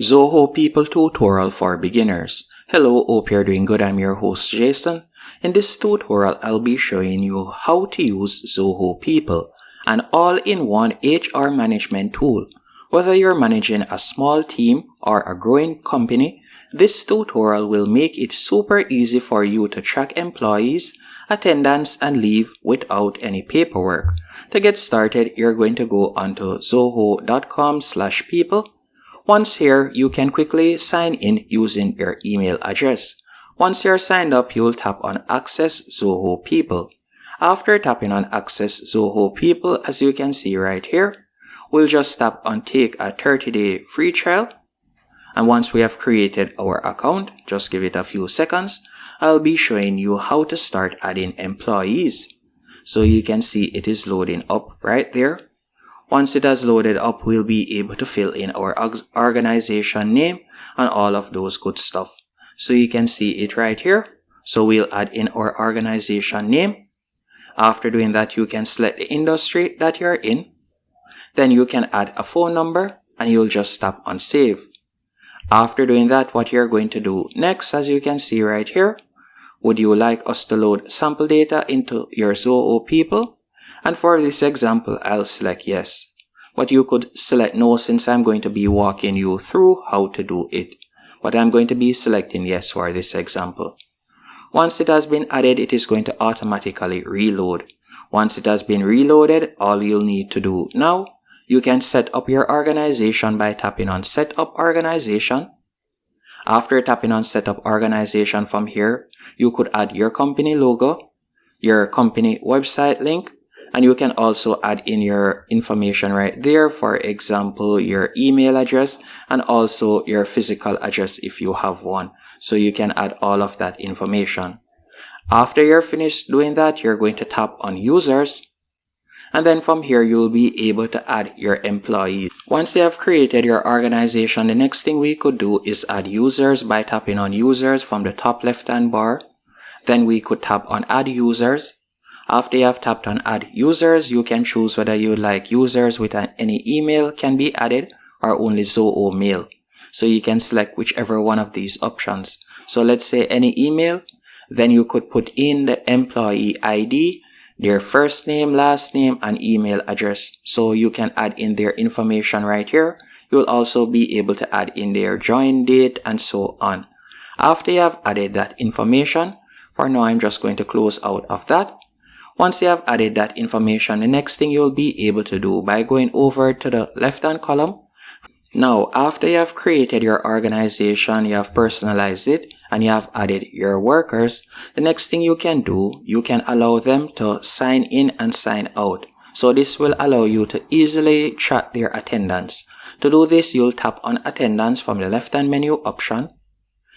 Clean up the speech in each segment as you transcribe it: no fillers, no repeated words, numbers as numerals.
Zoho People tutorial for beginners. Hello, hope you're doing good. I'm your host Jason. In this tutorial, I'll be showing you how to use Zoho People, an all-in-one HR management tool. Whether you're managing a small team or a growing company, this tutorial will make it super easy for you to track employees, attendance, and leave without any paperwork. To get started, you're going to go onto zoho.com/people. Once here, you can quickly sign in using your email address. Once you're signed up, you'll tap on Access Zoho People. After tapping on Access Zoho People, as you can see right here, we'll just tap on Take a 30-day free trial. And once we have created our account, just give it a few seconds, I'll be showing you how to start adding employees. So you can see it is loading up right there. Once it has loaded up, we'll be able to fill in our organization name and all of those good stuff. So you can see it right here. So we'll add in our organization name. After doing that, you can select the industry that you're in. Then you can add a phone number and you'll just tap on Save. After doing that, what you're going to do next, as you can see right here, would you like us to load sample data into your Zoho People? And for this example, I'll select yes. But you could select no since I'm going to be walking you through how to do it. But I'm going to be selecting yes for this example. Once it has been added, it is going to automatically reload. Once it has been reloaded, all you'll need to do now, you can set up your organization by tapping on Set Up Organization. After tapping on Set Up Organization from here, you could add your company logo, your company website link, and you can also add in your information right there. For example, your email address and also your physical address if you have one. So you can add all of that information. After you're finished doing that, you're going to tap on Users. And then from here, you'll be able to add your employees. Once you have created your organization, the next thing we could do is add users by tapping on Users from the top left-hand bar. Then we could tap on Add Users. After you have tapped on Add Users, you can choose whether you would like users with any email can be added or only Zoho Mail. So you can select whichever one of these options. So let's say any email, then you could put in the employee ID, their first name, last name, and email address. So you can add in their information right here. You'll also be able to add in their join date and so on. After you have added that information, for now I'm just going to close out of that. Once you have added that information, the next thing you'll be able to do by going over to the left-hand column. Now, after you have created your organization, you have personalized it, and you have added your workers, the next thing you can do, you can allow them to sign in and sign out. So this will allow you to easily track their attendance. To do this, you'll tap on attendance from the left-hand menu option,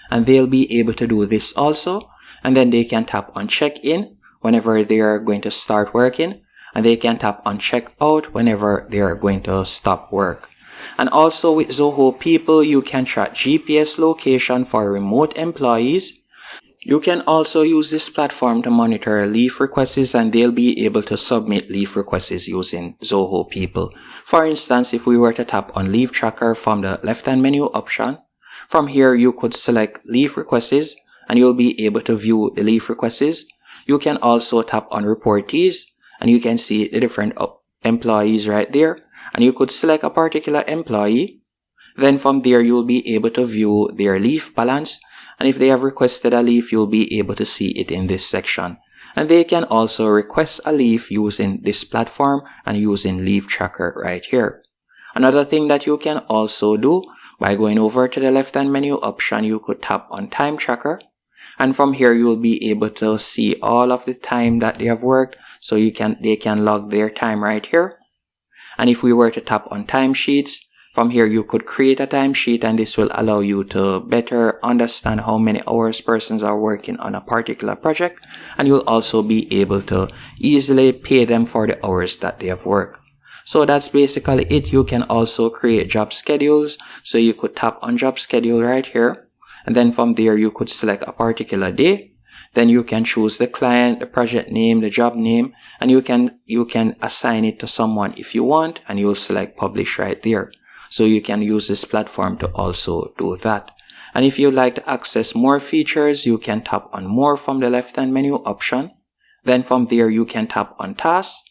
and they'll be able to do this also, and then they can tap on check-in whenever they are going to start working, and they can tap on check out whenever they are going to stop work. And also with Zoho People, you can track GPS location for remote employees. You can also use this platform to monitor leave requests, and they'll be able to submit leave requests using Zoho People. For instance, if we were to tap on Leave Tracker from the left-hand menu option, from here you could select leave requests and you'll be able to view the leave requests. You can also tap on Reportees and you can see the different employees right there. And you could select a particular employee. Then from there, you'll be able to view their leave balance. And if they have requested a leave, you'll be able to see it in this section. And they can also request a leave using this platform and using Leave Tracker right here. Another thing that you can also do by going over to the left-hand menu option, you could tap on Time Tracker. And from here, you'll be able to see all of the time that they have worked. So they can log their time right here. And if we were to tap on timesheets, from here you could create a timesheet, and this will allow you to better understand how many hours persons are working on a particular project, and you'll also be able to easily pay them for the hours that they have worked. So that's basically it. You can also create job schedules. So you could tap on job schedule right here, and then from there you could select a particular day. Then you can choose the client, the project name, the job name, and you can assign it to someone if you want, and you'll select publish right there. So you can use this platform to also do that. And if you'd like to access more features, you can tap on more from the left-hand menu option. Then from there, you can tap on tasks,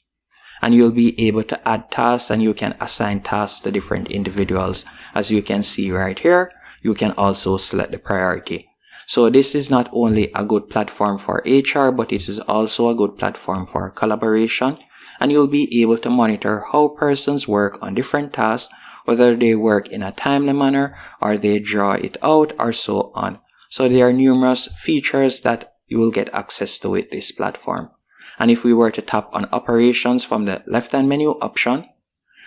and you'll be able to add tasks, and you can assign tasks to different individuals. As you can see right here, you can also select the priority. So this is not only a good platform for HR, but it is also a good platform for collaboration, and you'll be able to monitor how persons work on different tasks, whether they work in a timely manner or they draw it out or so on. So there are numerous features that you will get access to with this platform. And if we were to tap on operations from the left-hand menu option,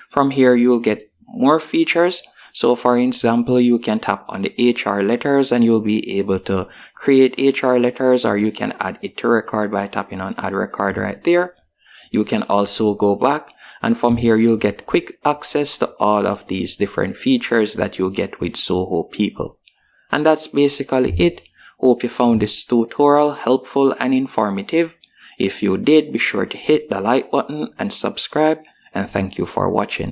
from here you will get more features. So for example, you can tap on the HR letters and you'll be able to create HR letters, or you can add it to record by tapping on add record right there. You can also go back, and from here you'll get quick access to all of these different features that you get with Zoho People. And that's basically it. Hope you found this tutorial helpful and informative. If you did, be sure to hit the like button and subscribe, and thank you for watching.